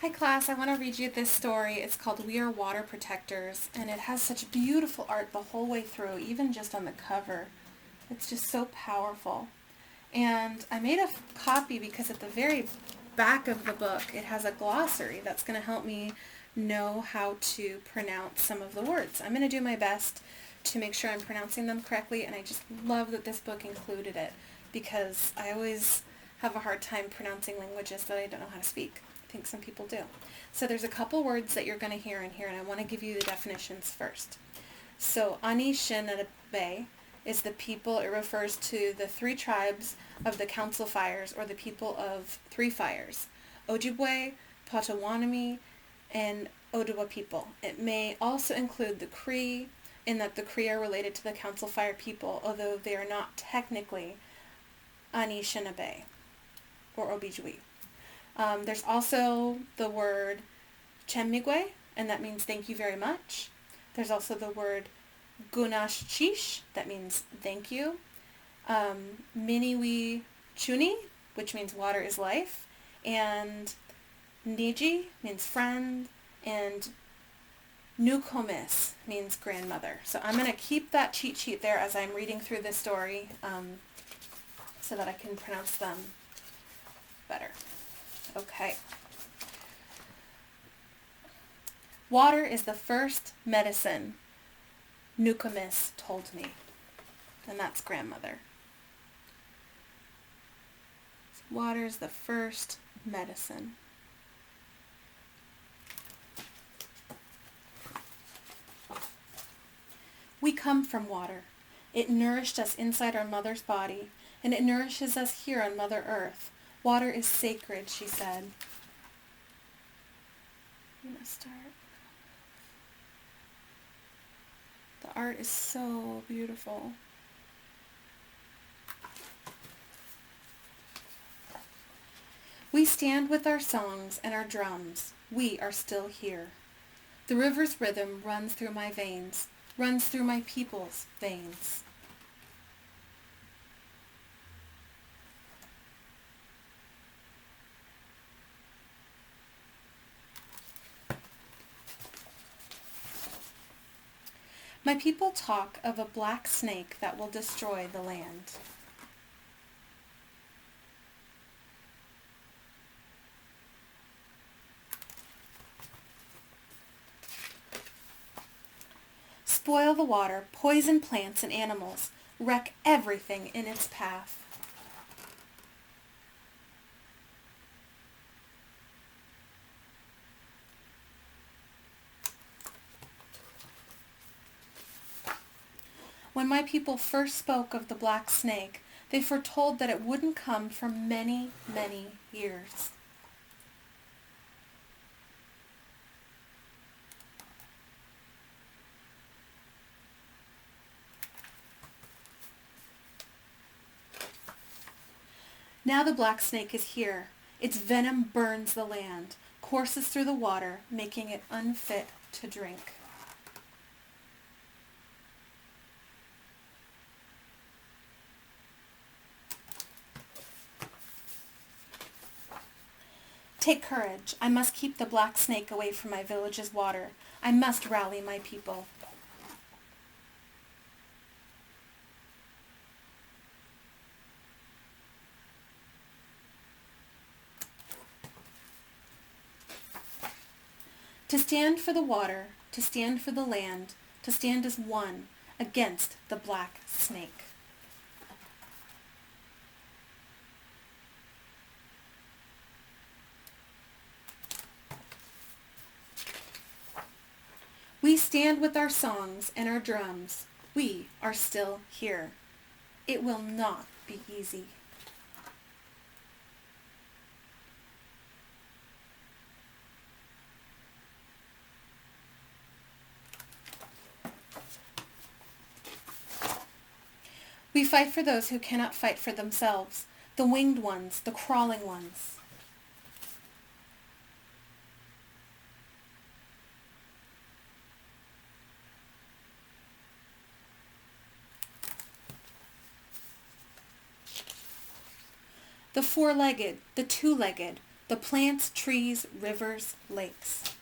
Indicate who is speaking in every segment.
Speaker 1: Hi class, I want to read you this story. It's called We Are Water Protectors, and it has such beautiful art the whole way through, even just on the cover. It's just so powerful. And I made a copy because at the very back of the book it has a glossary that's going to help me know how to pronounce some of the words. I'm going to do my best to make sure I'm pronouncing them correctly, and I just love that this book included it because I always have a hard time pronouncing languages that I don't know how to speak. I think some people do. So there's a couple words that you're going to hear in here, and I want to give you the definitions first. So Anishinaabe is the people. It refers to the three tribes of the Council Fires, or the people of three fires: Ojibwe, Potawatomi, and Ottawa people. It may also include the Cree, in that the Cree are related to the Council Fire people, although they are not technically Anishinaabe or Ojibwe. There's also the word Chemigwe, and that means thank you very much. There's also the word Gunashchish, that means thank you. Miniwi Chuni, which means water is life. And Niji means friend. And Nukomis means grandmother. So I'm going to keep that cheat sheet there as I'm reading through this story so that I can pronounce them better. Okay. Water is the first medicine, Nukomis told me. And that's grandmother. Water is the first medicine. We come from water. It nourished us inside our mother's body, and it nourishes us here on Mother Earth. Water is sacred, she said. I'm going to start. The art is so beautiful. We stand with our songs and our drums. We are still here. The river's rhythm runs through my veins, runs through my people's veins. My people talk of a black snake that will destroy the land. Spoil the water, poison plants and animals, wreck everything in its path. When my people first spoke of the black snake, they foretold that it wouldn't come for many, many years. Now the black snake is here. Its venom burns the land, courses through the water, making it unfit to drink. Take courage. I must keep the black snake away from my village's water. I must rally my people. To stand for the water, to stand for the land, to stand as one against the black snake. We stand with our songs and our drums. We are still here. It will not be easy. We fight for those who cannot fight for themselves, the winged ones, the crawling ones. The four-legged, the two-legged, the plants, trees, rivers, lakes.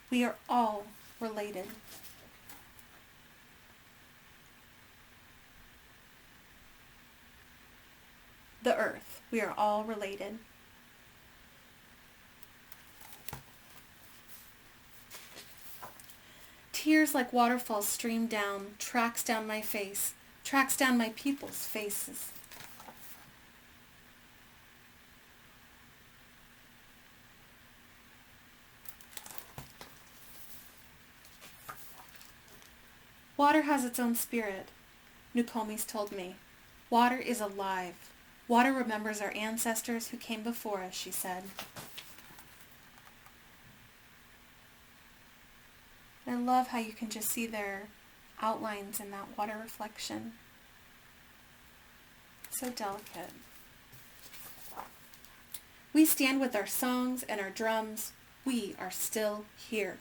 Speaker 1: We are all related. The earth. We are all related. Tears like waterfalls stream down, tracks down my face, tracks down my people's faces. Water has its own spirit, Nukomis told me. Water is alive. Water remembers our ancestors who came before us, she said. I love how you can just see their outlines in that water reflection. So delicate. We stand with our songs and our drums. We are still here.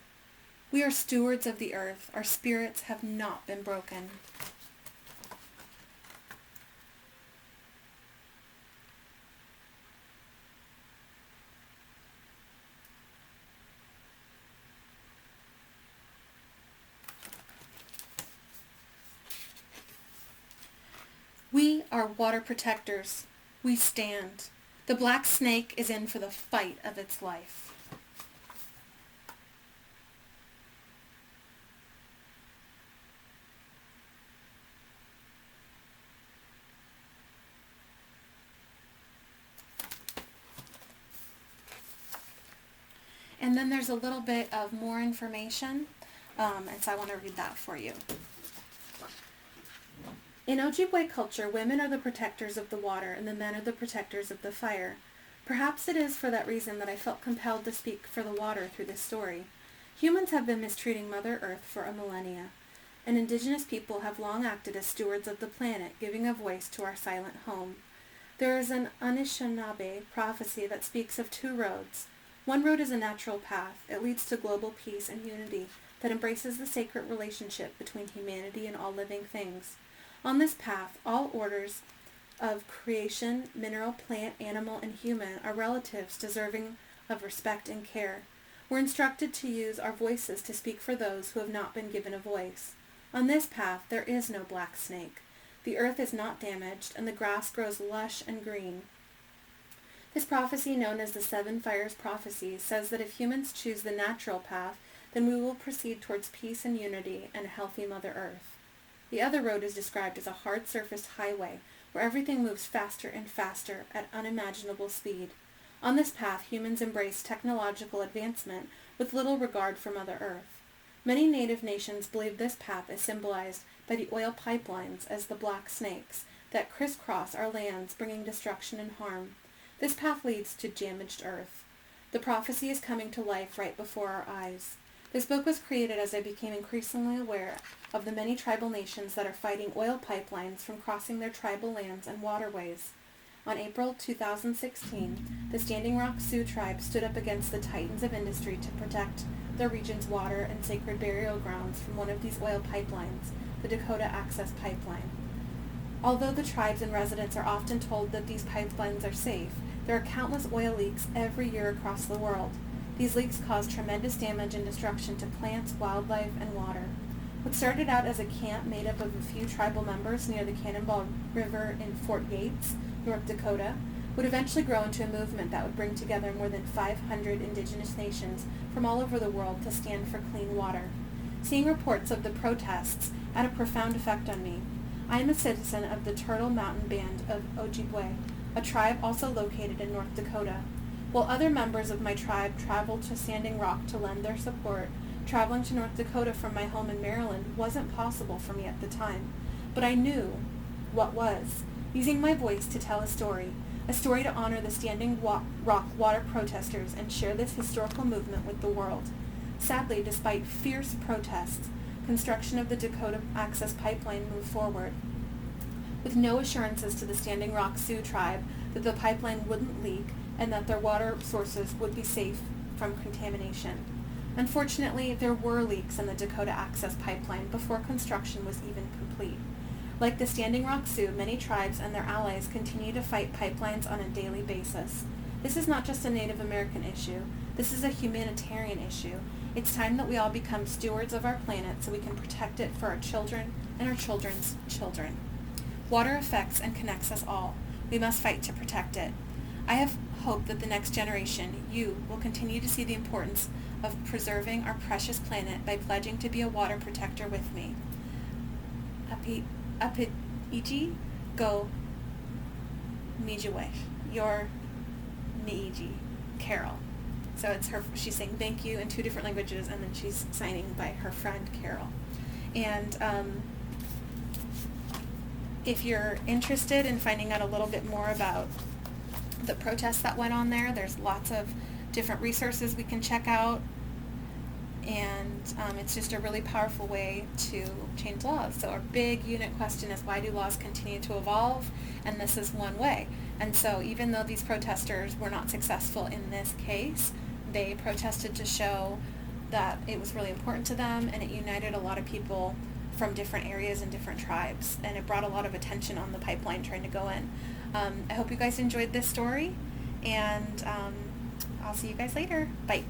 Speaker 1: We are stewards of the earth. Our spirits have not been broken. We are water protectors. We stand. The black snake is in for the fight of its life. And then there's a little bit of more information, and so I want to read that for you. In Ojibwe culture, women are the protectors of the water and the men are the protectors of the fire. Perhaps it is for that reason that I felt compelled to speak for the water through this story. Humans have been mistreating Mother Earth for a millennia, and indigenous people have long acted as stewards of the planet, giving a voice to our silent home. There is an Anishinaabe prophecy that speaks of two roads. One road is a natural path. It leads to global peace and unity that embraces the sacred relationship between humanity and all living things. On this path, all orders of creation, mineral, plant, animal, and human, are relatives deserving of respect and care. We're instructed to use our voices to speak for those who have not been given a voice. On this path, there is no black snake. The earth is not damaged, and the grass grows lush and green. This prophecy, known as the Seven Fires Prophecy, says that if humans choose the natural path, then we will proceed towards peace and unity and a healthy Mother Earth. The other road is described as a hard-surfaced highway, where everything moves faster and faster at unimaginable speed. On this path, humans embrace technological advancement with little regard for Mother Earth. Many native nations believe this path is symbolized by the oil pipelines as the black snakes that crisscross our lands, bringing destruction and harm. This path leads to damaged earth. The prophecy is coming to life right before our eyes. This book was created as I became increasingly aware of the many tribal nations that are fighting oil pipelines from crossing their tribal lands and waterways. On April 2016, the Standing Rock Sioux tribe stood up against the titans of industry to protect their region's water and sacred burial grounds from one of these oil pipelines, the Dakota Access Pipeline. Although the tribes and residents are often told that these pipelines are safe, there are countless oil leaks every year across the world. These leaks cause tremendous damage and destruction to plants, wildlife, and water. What started out as a camp made up of a few tribal members near the Cannonball River in Fort Yates, North Dakota, would eventually grow into a movement that would bring together more than 500 indigenous nations from all over the world to stand for clean water. Seeing reports of the protests had a profound effect on me. I am a citizen of the Turtle Mountain Band of Ojibwe, a tribe also located in North Dakota. While other members of my tribe traveled to Standing Rock to lend their support, traveling to North Dakota from my home in Maryland wasn't possible for me at the time. But I knew what was, using my voice to tell a story to honor the Standing Rock water protesters and share this historical movement with the world. Sadly, despite fierce protests, construction of the Dakota Access Pipeline moved forward, with no assurances to the Standing Rock Sioux tribe that the pipeline wouldn't leak and that their water sources would be safe from contamination. Unfortunately, there were leaks in the Dakota Access Pipeline before construction was even complete. Like the Standing Rock Sioux, many tribes and their allies continue to fight pipelines on a daily basis. This is not just a Native American issue. This is a humanitarian issue. It's time that we all become stewards of our planet so we can protect it for our children and our children's children. Water affects and connects us all. We must fight to protect it. I have hope that the next generation, you, will continue to see the importance of preserving our precious planet by pledging to be a water protector with me. Apiti go mijiwe. Your Niiji, Carol. So it's her. She's saying thank you in 2 different languages, and then she's signing by her friend Carol. And if you're interested in finding out a little bit more about the protests that went on there, there's lots of different resources we can check out. And it's just a really powerful way to change laws. So our big unit question is, why do laws continue to evolve? And this is one way. And so even though these protesters were not successful in this case, they protested to show that it was really important to them, and it united a lot of people from different areas and different tribes, and it brought a lot of attention on the pipeline trying to go in. I hope you guys enjoyed this story, and I'll see you guys later. Bye.